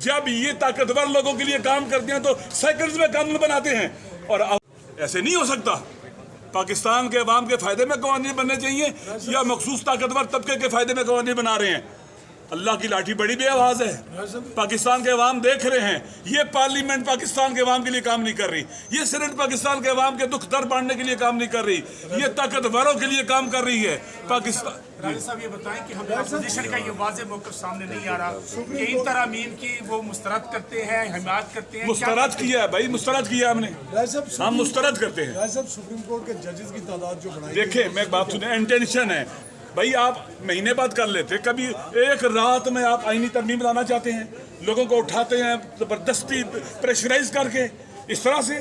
جب یہ طاقتور لوگوں کے لیے کام کرتے ہیں تو سیکنڈز میں قانون بناتے ہیں، اور ایسے نہیں ہو سکتا۔ پاکستان کے عوام کے فائدے میں قوانین بننے چاہیے یا مخصوص طاقتور طبقے کے فائدے میں قوانین بنا رہے ہیں؟ اللہ کی لاٹھی بڑی بے آواز ہے۔ پاکستان کے عوام دیکھ رہے ہیں، یہ پارلیمنٹ پاکستان کے عوام کے لیے کام نہیں کر رہی، یہ سینٹ پاکستان کے عوام کے دکھ درد بانٹنے کے لیے کام نہیں کر رہی، یہ طاقتوروں کے لیے کام کر رہی ہے۔ پاکستان راجہ صاحب یہ بتائیں کہ ہمیں اپوزیشن کا یہ واضح موقف سامنے نہیں آ رہا کہ ان ترامیم کی وہ مسترد کرتے ہیں، حمایت کرتے ہیں۔ مسترد کیا ہے بھائی، مسترد کیا ہم نے، ہم مسترد کرتے ہیں۔ سپریم کورٹ کے ججز کی تعداد جو بڑھائی، دیکھیں میں ایک بات سنیں، انٹینشن ہے بھائی، آپ مہینے بعد کر لیتے، کبھی ایک رات میں آپ آئینی ترمیم لانا چاہتے ہیں، لوگوں کو اٹھاتے ہیں زبردستی پریشرائز کر کے، اس طرح سے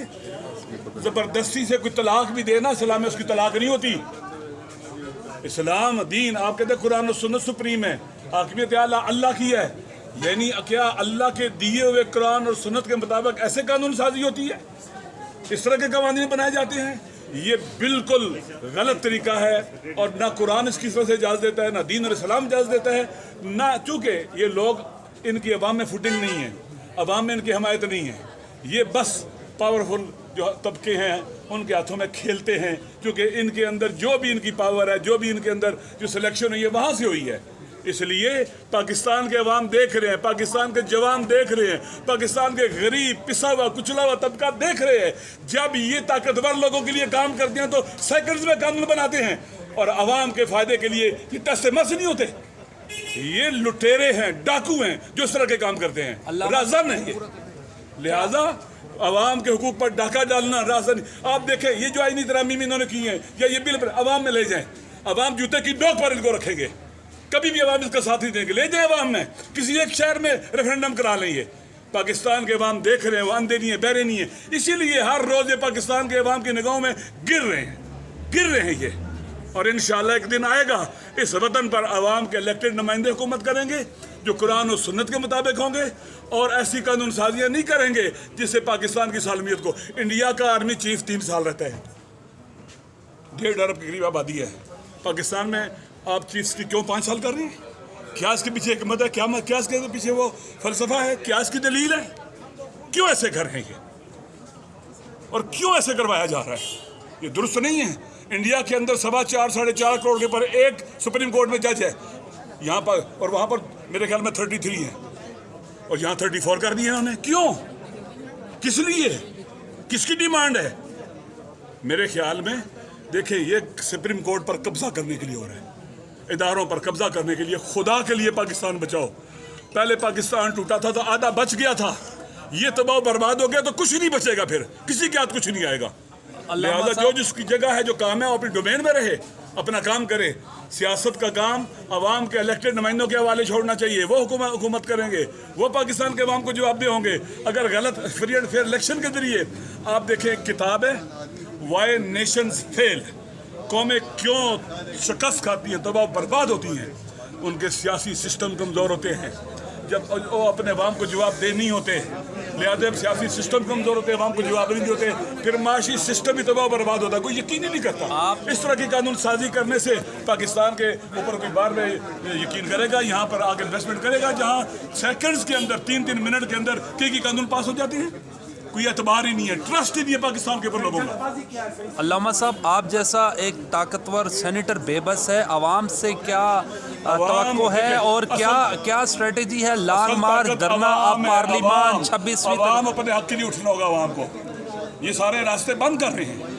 زبردستی سے کوئی طلاق بھی دینا، اسلام میں اس کی طلاق نہیں ہوتی۔ اسلام دین آپ کہتے ہیں قرآن و سنت سپریم ہے، حاکمیت اعلیٰ اللہ کی ہے، یعنی کیا اللہ کے دیے ہوئے قرآن اور سنت کے مطابق ایسے قانون سازی ہوتی ہے؟ اس طرح کے قوانین بنائے جاتے ہیں؟ یہ بالکل غلط طریقہ ہے، اور نہ قرآن اس کی طرح سے اجازت دیتا ہے، نہ دین اور اسلام اجازت دیتا ہے، نہ چونکہ یہ لوگ ان کی عوام میں فوٹنگ نہیں ہے، عوام میں ان کی حمایت نہیں ہے، یہ بس پاورفل جو طبقے ہیں ان کے ہاتھوں میں کھیلتے ہیں، کیونکہ ان کے اندر جو بھی ان کی پاور ہے، جو بھی ان کے اندر جو سلیکشن ہوئی ہے وہاں سے ہوئی ہے۔ اس لیے پاکستان کے عوام دیکھ رہے ہیں، پاکستان کے جوان دیکھ رہے ہیں، پاکستان کے غریب پسا ہوا کچلا ہوا طبقہ دیکھ رہے ہیں، جب یہ طاقتور لوگوں کے لیے کام کرتے ہیں تو سیکنڈز میں قانون بناتے ہیں، اور عوام کے فائدے کے لیے یہ ٹس سے مس نہیں ہوتے۔ یہ لٹیرے ہیں، ڈاکو ہیں جو اس طرح کے کام کرتے ہیں، رازن ہیں یہ، لہذا عوام کے حقوق پر ڈاکہ ڈالنا رازن۔ آپ دیکھیں یہ جو آئینی ترامیم انہوں نے کی ہیں یا یہ بل پر عوام میں لے جائیں، عوام جوتے کی نوک پر ان کو رکھیں گے، کبھی بھی عوام اس کا ساتھ نہیں دیں گے، لے جائیں عوام میں، کسی ایک شہر میں ریفرنڈم کرا لیں گے۔ پاکستان کے عوام دیکھ رہے ہیں، وہ اندھے نہیں ہیں، بہرے نہیں ہیں، اسی لیے ہر روز یہ پاکستان کے عوام کی نگاہوں میں گر رہے ہیں یہ، اور انشاءاللہ ایک دن آئے گا اس وطن پر عوام کے الیکٹڈ نمائندے حکومت کریں گے جو قرآن و سنت کے مطابق ہوں گے، اور ایسی قانون سازیاں نہیں کریں گے جس سے پاکستان کی سالمیت کو۔ انڈیا کا آرمی چیف 3 سال رہتا ہے، 1.5 ارب کے قریب آبادی ہے، پاکستان میں آپ چیف کی کیوں 5 سال کر رہے ہیں؟ کیا اس کے پیچھے حکمت ہے؟ کیا اس کے پیچھے وہ فلسفہ ہے؟ کیا اس کی دلیل ہے؟ کیوں ایسے کر رہے ہیں یہ، اور کیوں ایسے کروایا جا رہا ہے؟ یہ درست نہیں ہے۔ انڈیا کے اندر 4.25 ساڑھے 4 کروڑ کے پر ایک سپریم کورٹ میں جج ہے یہاں پر، اور وہاں پر میرے خیال میں 33 ہیں، اور یہاں 34 کر دیے انہوں نے۔ کیوں؟ کس لیے؟ کس کی ڈیمانڈ ہے؟ میرے خیال میں دیکھیں یہ سپریم کورٹ پر قبضہ کرنے کے لیے ہو رہا ہے، اداروں پر قبضہ کرنے کے لیے۔ خدا کے لیے پاکستان بچاؤ، پہلے پاکستان ٹوٹا تھا تو آدھا بچ گیا تھا، یہ تباہ برباد ہو گیا تو کچھ نہیں بچے گا، پھر کسی کے ہاتھ کچھ نہیں آئے گا۔ لہذا جو جس کی جگہ ہے، جو کام ہے، وہ اپنی ڈومین میں رہے، اپنا کام کرے۔ سیاست کا کام عوام کے الیکٹڈ نمائندوں کے حوالے چھوڑنا چاہیے، وہ حکومت کریں گے، وہ پاکستان کے عوام کو جواب دہ ہوں گے۔ اگر غلط فری اینڈ فیئر الیکشن کے ذریعے، آپ دیکھیں ایک کتاب ہے وائی نیشنز فیل، قومیں کیوں شکست کھاتی ہیں، تباہ برباد ہوتی ہیں، ان کے سیاسی سسٹم کمزور ہوتے ہیں، جب وہ اپنے عوام کو جواب دہ نہیں ہوتے، لہٰذا جب سیاسی سسٹم کمزور ہوتے ہیں، عوام کو جواب نہیں ہوتے، پھر معاشی سسٹم بھی تباہ برباد ہوتا ہے۔ کوئی یقین ہی نہیں کرتا اس طرح کی قانون سازی کرنے سے پاکستان کے اوپر کوئی بار میں یقین کرے گا، یہاں پر آگے انویسٹمنٹ کرے گا جہاں سیکنڈز کے اندر 3 منٹ کے اندر کئی قانون پاس ہو جاتے ہیں۔ کوئی اعتبار ہی نہیں ہے، ٹرسٹ ہی نہیں ہے پاکستان کے اوپر لوگوں کا۔ علامہ صاحب، آپ جیسا ایک طاقتور سینیٹر بے بس ہے، عوام سے کیا توقع ہے اور کیا اسٹریٹجی ہے؟ لانگ مارچ، دھرنا، آپ پارلیمان 26ویں عوام اپنے حق کے لیے اٹھنا ہوگا۔ عوام کو یہ سارے راستے بند کر رہے ہیں،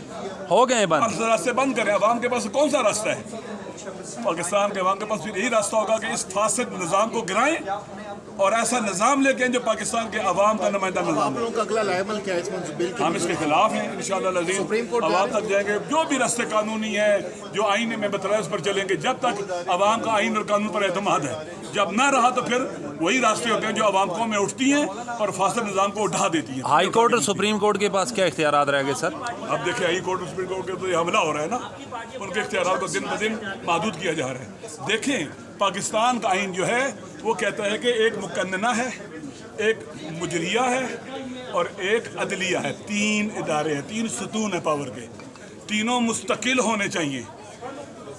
ہو گئے بند، راستے بند کریں۔ عوام کے پاس کون سا راستہ ہے؟ پاکستان کے عوام کے پاس پھر یہی راستہ ہوگا کہ اس فاسد نظام کو گرائیں اور ایسا نظام لے کے جو پاکستان کے عوام کا نمائندہ نظام ہے۔ کا اگلا عمل کیا ہے اس بل کے؟ ہم اس کے خلاف ہیں، انشاءاللہ العزیز عوام تک جائیں گے، جو بھی راستے قانونی ہیں، جو آئین میں بتلایا اس پر چلیں گے، جب تک عوام کا آئین اور قانون پر اعتماد ہے۔ جب نہ رہا تو پھر وہی راستے ہوتے ہیں جو عوام کو میں اٹھتی ہیں اور فاسد نظام کو اٹھا دیتی ہیں۔ ہائی کورٹ اور سپریم کورٹ کے پاس کیا اختیارات رہ گئے سر؟ اب دیکھیں ہائی کورٹ اور سپریم کورٹ کے تو یہ حملہ ہو رہا ہے نا، ان کے اختیارات کو دن بدن محدود کیا جا رہا ہے۔ دیکھیں پاکستان کا آئین جو ہے وہ کہتا ہے کہ ایک مقننہ ہے، ایک مجریہ ہے اور ایک عدلیہ ہے۔ 3 ادارے ہیں، 3 ستون ہیں پاور کے، تینوں مستقل ہونے چاہیے۔